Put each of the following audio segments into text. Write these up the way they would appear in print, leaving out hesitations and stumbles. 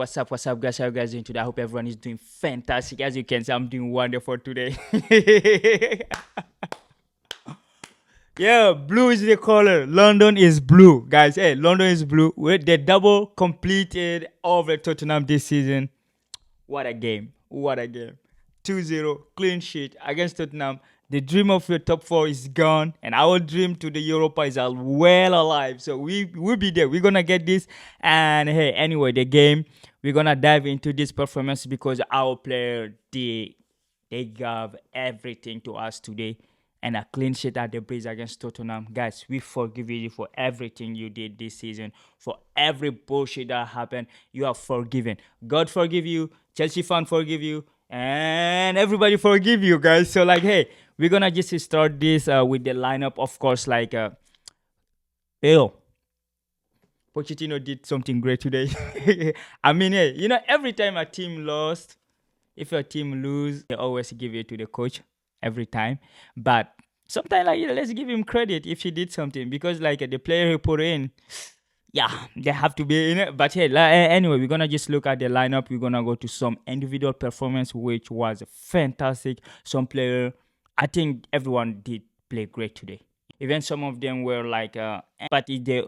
What's up, guys? How you guys doing today? I hope everyone is doing fantastic. As you can see, I'm doing wonderful today. Yeah, blue is the color. London is blue, guys. Hey, London is blue. With the double completed over Tottenham this season. What a game. What a game. 2-0, clean sheet against Tottenham. The dream of your top four is gone, and our dream to the Europa is well alive. So we'll be there. We're gonna get this. And hey, anyway, the game, we're gonna dive into this performance because our player they gave everything to us today. And a clean sheet at the breeze against Tottenham. Guys, we forgive you for everything you did this season, for every bullshit that happened. You are forgiven. God forgive you, Chelsea fan forgive you, and everybody forgive you, guys. So, like, hey, we're gonna just start this with the lineup, of course. Like, yo, Pochettino did something great today. I mean, hey, every time a team lost, if your team lose, they always give it to the coach every time. But sometimes, like, let's give him credit if he did something because, like, the player he put in, yeah, they have to be in it. But hey, anyway, we're gonna just look at the lineup. We're gonna go to some individual performance, which was fantastic. Some player, I think everyone did play great today. Even some of them were like, but it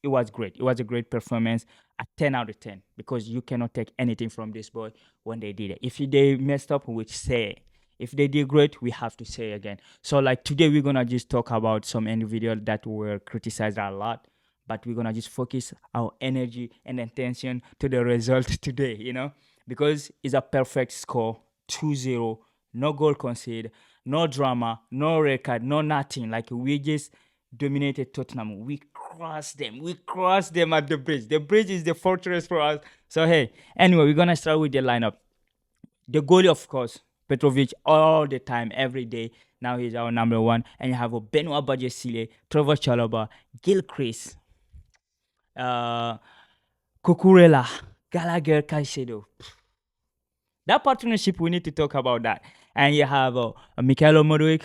was great. It was a great performance. A 10 out of 10 because you cannot take anything from this boy when they did it. If they messed up, we say. If they did great, we have to say again. So like today, we're going to just talk about some individuals that were criticized a lot, but we're going to just focus our energy and attention to the result today, because it's a perfect score, 2-0, no goal conceded, no drama, no red card, no nothing. Like we just dominated Tottenham. We crossed them. We crossed them at the bridge. The bridge is the fortress for us. So hey, anyway, we're gonna start with the lineup. The goalie, of course, Petrovic, all the time, every day. Now he's our number one. And you have a Benoit Badiashile, Trevor Chalobah, Gilchrist, Cucurella, Gallagher, Caicedo. That partnership, we need to talk about that. And you have Michaelo Modric,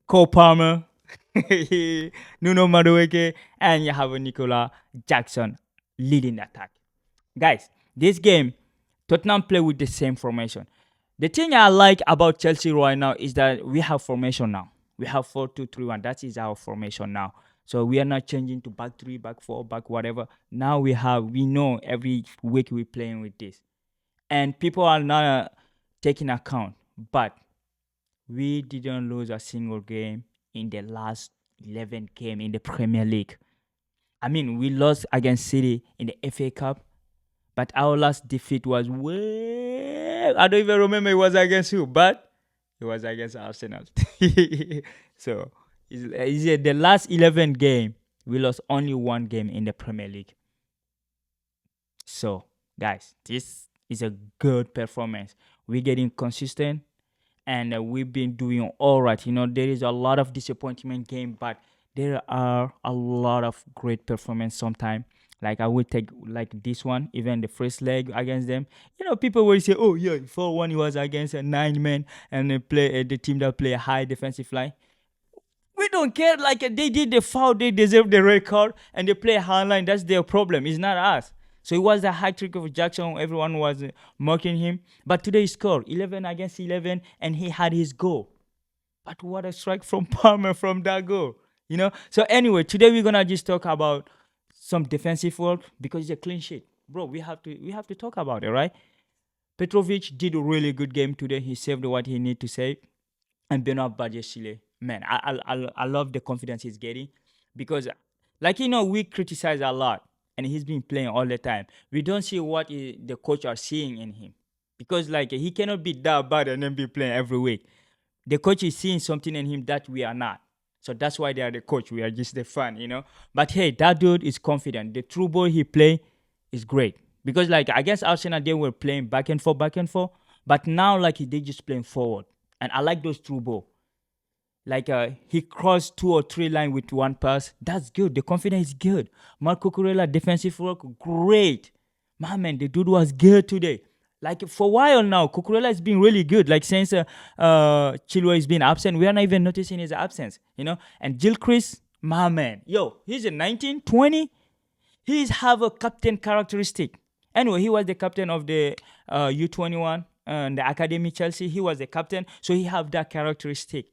Cole Palmer, Nuno Madueke, and you have Nicola Jackson leading the attack. Guys, this game, Tottenham play with the same formation. The thing I like about Chelsea right now is that we have formation now. We have 4-2-3-1. That is our formation now. So we are not changing to back three, back four, back whatever. Now we know every week we're playing with this. And people are not taking account. But we didn't lose a single game in the last 11 games in the Premier League. I mean, we lost against City in the FA Cup, but our last defeat was I don't even remember it was against who, but it was against Arsenal. So, it's the last 11 game, we lost only one game in the Premier League. So, guys, this is a good performance. We're getting consistent. And we've been doing all right. There is a lot of disappointment game, but there are a lot of great performance sometimes. Like I would take like this one, even the first leg against them. People will say, "Oh yeah, 4-1 he was against a 9-man and the team that play a high defensive line." We don't care. Like they did the foul, they deserve the red card, and they play high line. That's their problem. It's not us. So it was a hat trick of Jackson. Everyone was mocking him. But today he scored 11 against 11 and he had his goal. But what a strike from Palmer from that goal. So anyway, today we're going to just talk about some defensive work because it's a clean sheet. Bro, we have to talk about it, right? Petrovic did a really good game today. He saved what he needed to save. And Benoit Badiashile, man, I love the confidence he's getting because, we criticize a lot. And he's been playing all the time. We don't see what the coach are seeing in him. Because, he cannot be that bad and then be playing every week. The coach is seeing something in him that we are not. So that's why they are the coach. We are just the fan, But, hey, that dude is confident. The true ball he play is great. Because, against Arsenal, they were playing back and forth. But now, they just playing forward. And I like those true ball. He crossed 2 or 3 lines with one pass. That's good. The confidence is good. Marco Cucurella, defensive work, great. My man, the dude was good today. For a while now, Cucurella has been really good. Since Chilwell has been absent, we are not even noticing his absence, And Gilchrist, my man. Yo, he's a 19, 20. He's have a captain characteristic. Anyway, he was the captain of the U21 and the academy Chelsea. He was the captain, so he have that characteristic.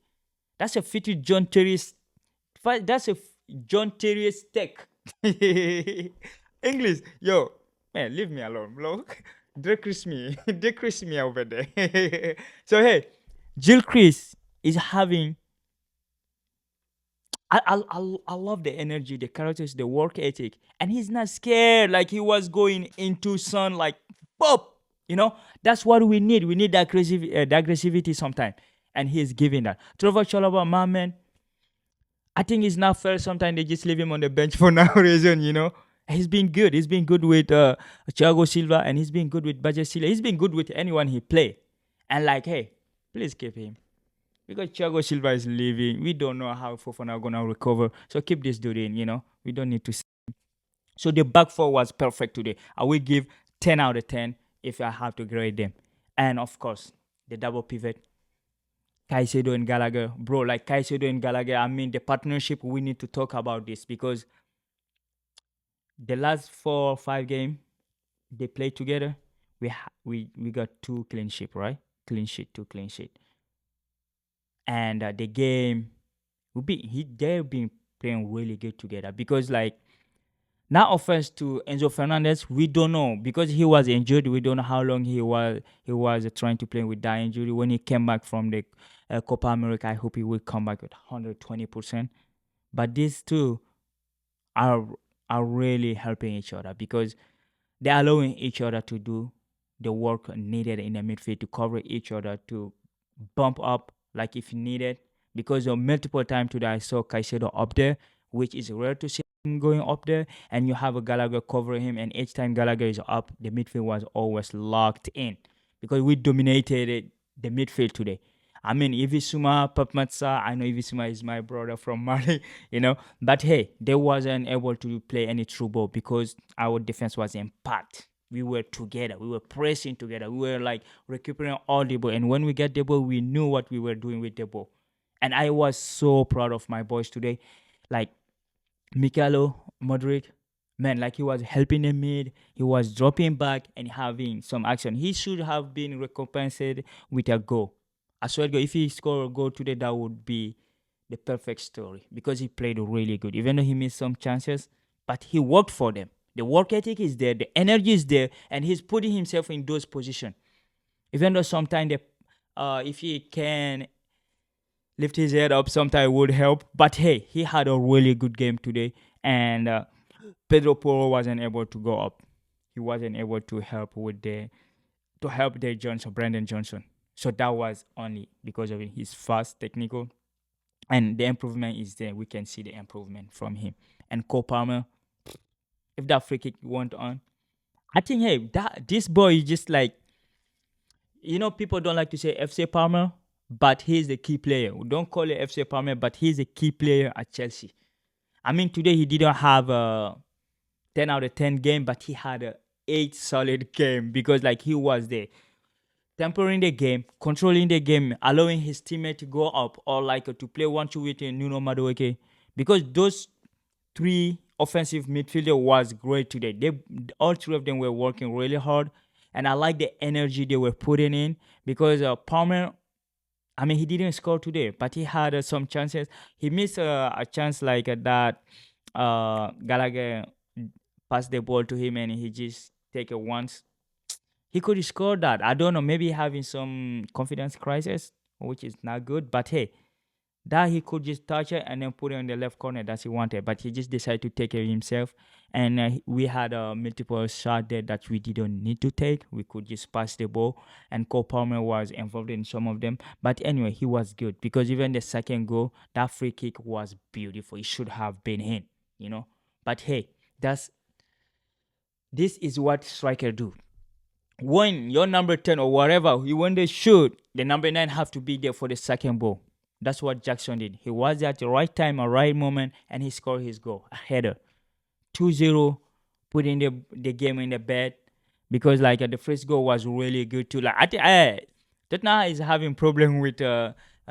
That's a fitted John Terry's. That's a John Terry's tech. English, yo, man, leave me alone, look. Decrease me, decrease me over there. So hey, Jill Chris is having I love the energy, the characters, the work ethic, and he's not scared like he was going into sun like pop. You know, that's what we need. We need that the aggressivity sometimes, and he's giving that. Trevor Chalobah, my man, I think it's not fair. Sometimes they just leave him on the bench for no reason. You know, he's been good. He's been good with Thiago Silva, and he's been good with Baja Silva. He's been good with anyone he play, and like, hey, please keep him. Because Thiago Silva is leaving. We don't know how Fofana gonna recover. So keep this dude in, you know. We don't need to see. So the back four was perfect today. I will give 10 out of 10 if I have to grade them. And of course, the double pivot. Caicedo and Gallagher. Bro, like Caicedo and Gallagher, I mean the partnership, we need to talk about this because the last 4 or 5 games they played together, we got 2 clean sheet, right? Clean sheet, 2 clean sheet. And the game they've been playing really good together because like now offense to Enzo Fernandez, we don't know because he was injured. We don't know how long he was trying to play with that injury. When he came back from the Copa America, I hope he will come back with 120%. But these two are are really helping each other because they're allowing each other to do the work needed in the midfield to cover each other to bump up like if needed. Because of multiple times today I saw Caicedo up there, which is rare to see him going up there, and you have a Gallagher covering him, and each time Gallagher is up, the midfield was always locked in because we dominated the midfield today. I mean, Ivisuma, Papmatsa, I know Ivisuma is my brother from Mali, but hey, they wasn't able to play any true ball because our defense was impact. We were together. We were pressing together. We were like recuperating all the ball. And when we get the ball, we knew what we were doing with the ball. And I was so proud of my boys today. Like Mikalo Modric, man, like he was helping the mid, he was dropping back and having some action. He should have been recompensed with a goal. I swear, if he scored a goal today, that would be the perfect story because he played really good. Even though he missed some chances, but he worked for them. The work ethic is there, the energy is there, and he's putting himself in those positions. Even though sometimes if he can lift his head up, sometimes it would help. But hey, he had a really good game today, and Pedro Porro wasn't able to go up. He wasn't able to help the Johnson, Brandon Johnson. So that was only because of his fast technical, and the improvement is there. We can see the improvement from him. And Cole Palmer, if that free kick went on, I think hey, this boy is just like, people don't like to say FC Palmer, but he's the key player. We don't call it FC Palmer, but he's a key player at Chelsea. I mean, today he didn't have a 10 out of 10 game, but he had a 8 solid game because like he was there, tempering the game, controlling the game, allowing his teammate to go up or like to play 1-2 with Nuno Madueke. Because those 3 offensive midfielder was great today. All 3 of them were working really hard, and I like the energy they were putting in because Palmer, I mean, he didn't score today, but he had some chances. He missed a chance like that. Gallagher passed the ball to him, and he just take it once. He could score that. I don't know. Maybe having some confidence crisis, which is not good. But hey, that he could just touch it and then put it on the left corner that he wanted. But he just decided to take it himself. And we had multiple shots there that we didn't need to take. We could just pass the ball. And Cole Palmer was involved in some of them. But anyway, he was good. Because even the second goal, that free kick was beautiful. It should have been in. But hey, this is what striker do. When your number 10 or whatever, when they shoot, the number 9 have to be there for the second ball. That's what Jackson did. He was at the right time, a right moment, and he scored his goal, a header. 2-0, putting the game in the bed. Because like the first goal was really good too. Like I think Tottenham is having problem with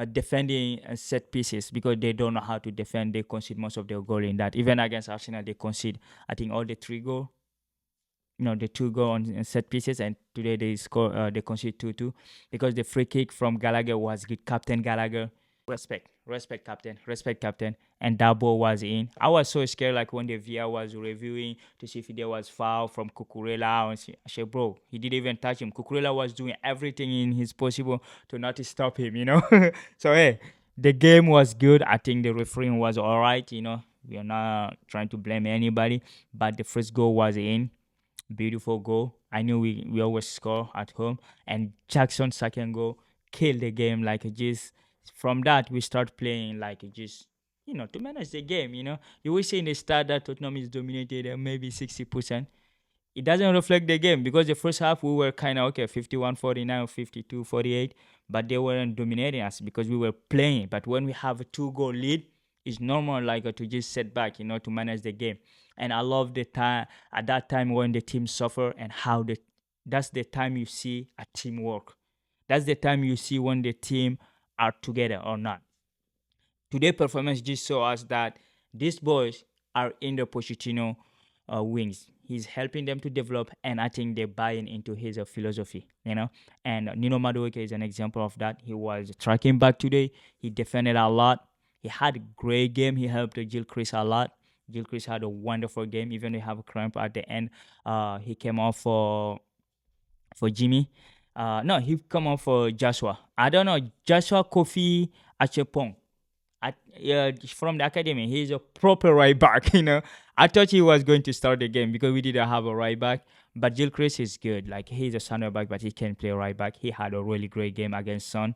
defending set pieces because they don't know how to defend. They concede most of their goal in that. Even against Arsenal, they concede, I think, all the three goal. The two go on set pieces, and today they concede 2-2 because the free kick from Gallagher was good. Captain Gallagher, respect, captain, respect, captain. And that ball was in. I was so scared, like when the VR was reviewing to see if there was foul from Cucurella. And I said, bro, he didn't even touch him. Cucurella was doing everything in his possible to not to stop him. So hey, the game was good. I think the refereeing was all right. We are not trying to blame anybody, but the first goal was in. Beautiful goal. I knew we always score at home. And Jackson's second goal killed the game. Like just from that we start playing like just to manage the game. You will see in the start that Tottenham is dominated maybe 60%. It doesn't reflect the game because the first half we were kind of okay, 51-49 or 52-48, but they weren't dominating us because we were playing. But when we have a 2-goal lead, it's normal like to just sit back, to manage the game. And I love the time at that time when the team suffer and how that's the time you see a teamwork. That's the time you see when the team are together or not. Today performance just show us that these boys are in the Pochettino wings. He's helping them to develop, and I think they're buying into his philosophy. And Nino Madueke is an example of that. He was tracking back today. He defended a lot. He had a great game. He helped Jill Chris a lot. Jill Chris had a wonderful game. Even though he have a cramp at the end, he came off for Jimmy. No, he come off for Joshua. I don't know, Joshua Kofi Achepong from the academy. He's a proper right back. I thought he was going to start the game because we didn't have a right back. But Gilchrist is good. Like he's a center back, but he can play right back. He had a really great game against Son.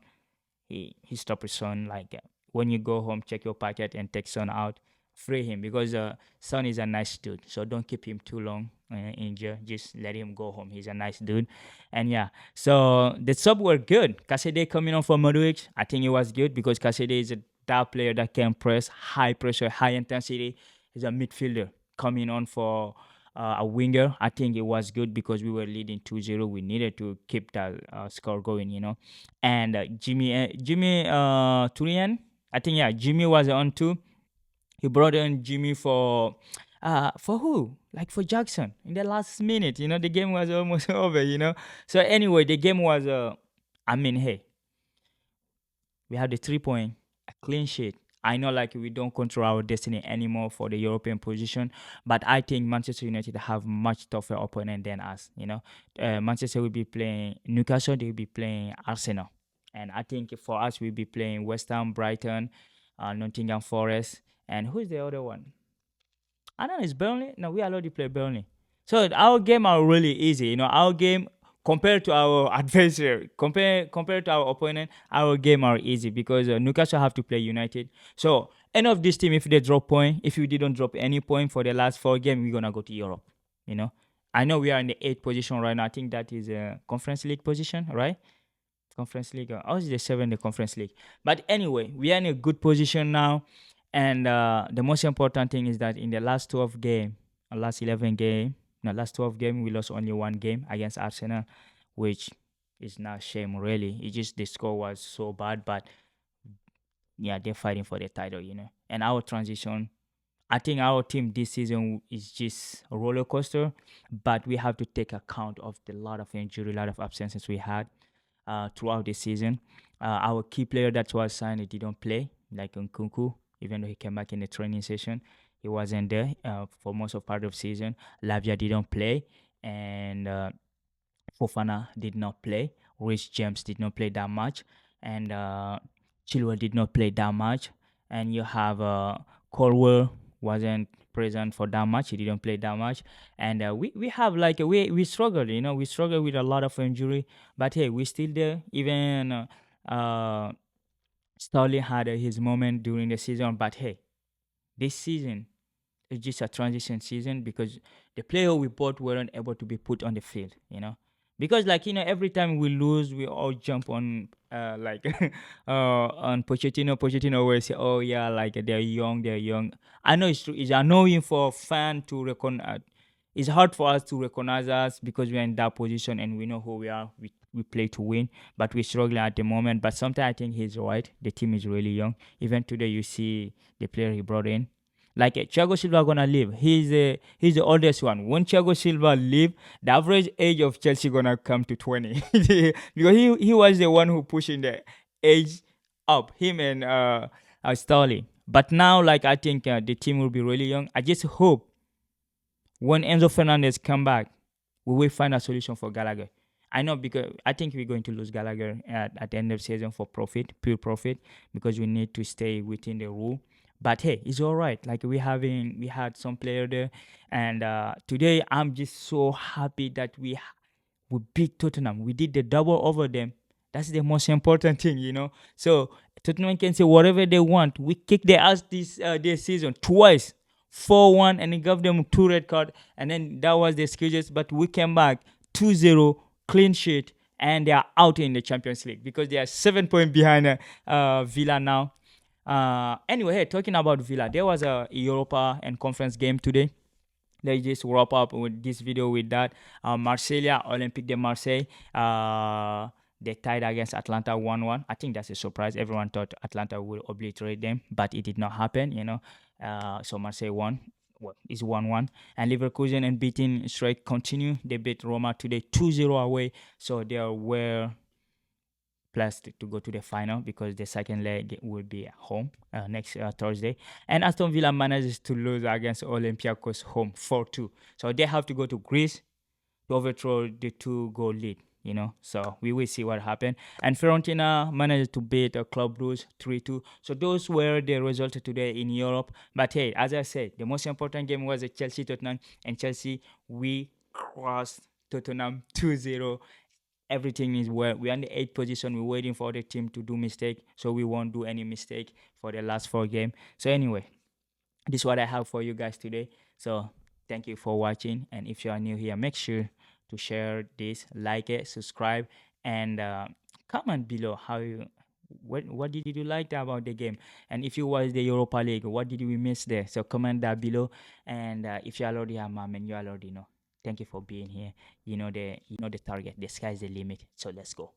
He stopped his Son. Like when you go home, check your packet and take Son out. Free him because Son is a nice dude. So don't keep him too long injured. Just let him go home. He's a nice dude. And yeah, so the sub were good. Cassidy coming on for Modric, I think it was good because Cassidy is a that player that can press high pressure, high intensity. He's a midfielder coming on for a winger. I think it was good because we were leading 2-0. We needed to keep that score going. And Jimmy Turian, I think, yeah, Jimmy was on too. He brought in Jimmy for who? Like for Jackson in the last minute. The game was almost over. So anyway, the game was, hey, we had the 3 point, a clean sheet. I know like we don't control our destiny anymore for the European position, but I think Manchester United have much tougher opponent than us. Manchester will be playing Newcastle, they will be playing Arsenal. And I think for us, we'll be playing West Ham, Brighton, Nottingham Forest, and who's the other one? I don't know, it's Burnley. No, we already play Burnley. So our game are really easy. Our game compared to our adversary, compared to our opponent, our game are easy because Newcastle have to play United. So any of this team, if they drop point, if you didn't drop any point for the last 4 games, we're gonna go to Europe. I know we are in the 8th position right now. I think that is a Conference League position, right? Conference League. Or is the 7th the Conference League? But anyway, we are in a good position now. And the most important thing is that in the last 12 game, last 11 game, no, last 12 game, we lost only 1 game against Arsenal, which is not shame really. It just the score was so bad, but yeah, they're fighting for the title. And our transition, I think our team this season is just a roller coaster, but we have to take account of the lot of injury, lot of absences we had throughout the season. Our key player that was signed, he didn't play, like Nkunku, even though he came back in the training session. He wasn't there for most of part of season. Lavia didn't play, and Fofana did not play. Rich James did not play that much, and Chilwell did not play that much. And you have Colwell wasn't present for that much. He didn't play that much, and we have like we struggled. We struggled with a lot of injury, but hey, we still there. Even Sterling had his moment during the season, but hey, this season is just a transition season because the player we bought weren't able to be put on the field. Because every time we lose, we all jump on on Pochettino. Pochettino will say, "Oh yeah, like they're young, they're young." I know it's true. It's annoying for a fan to recognize. It's hard for us to recognize us because we're in that position and we know who we are. We we play to win, but we're struggling at the moment. But sometimes I think he's right. The team is really young. Even today, you see the player he brought in. Like Thiago Silva gonna leave. He's the oldest one. When Thiago Silva leave, the average age of Chelsea gonna come to 20 because he was the one who pushing the age up. Him and Sterling. But now, like I think the team will be really young. I just hope when Enzo Fernandez come back, we will find a solution for Gallagher. I know because I think we're going to lose Gallagher at the end of season for profit, pure profit, because we need to stay within the rule. But hey, it's all right. Like we had some player there, and today I'm just so happy that we beat Tottenham. We did the double over them. That's the most important thing, you know. So Tottenham can say whatever they want. We kicked their ass this season twice, 4-1, and it gave them two red card, and then that was the excuses. But we came back 2-0, clean sheet, and they are out in the Champions League because they are 7 points behind Villa now. Anyway, hey, talking about Villa, there was a Europa and Conference game today. Let's just wrap up with this video with that. Marseille, Olympique de Marseille, they tied against Atlanta 1-1. I think that's a surprise. Everyone thought Atlanta would obliterate them, but it did not happen, you know. So Marseille won. Well, it's 1-1. And Leverkusen and beating strike continue. They beat Roma today 2-0 away. So they were plus to go to the final because the second leg will be at home next Thursday. And Aston Villa manages to lose against Olympiacos home 4-2. So they have to go to Greece to overthrow the 2-goal lead, you know. So we will see what happens. And Fiorentina managed to beat Club Brugge 3-2. So those were the results today in Europe. But hey, as I said, the most important game was Chelsea Tottenham, and Chelsea we crossed Tottenham 2-0. Everything is well. We're in the 8th position. We're waiting for the team to do mistake, so we won't do any mistake for the last 4 games. So anyway, this is what I have for you guys today. So thank you for watching, and if you are new here, make sure to share this, like it, subscribe, and comment below how you what did you like about the game, and if you watch the Europa League, what did we miss there? So comment that below, and if you already have mom and you already know. Thank you for being here. You know the target. The sky's the limit. So let's go.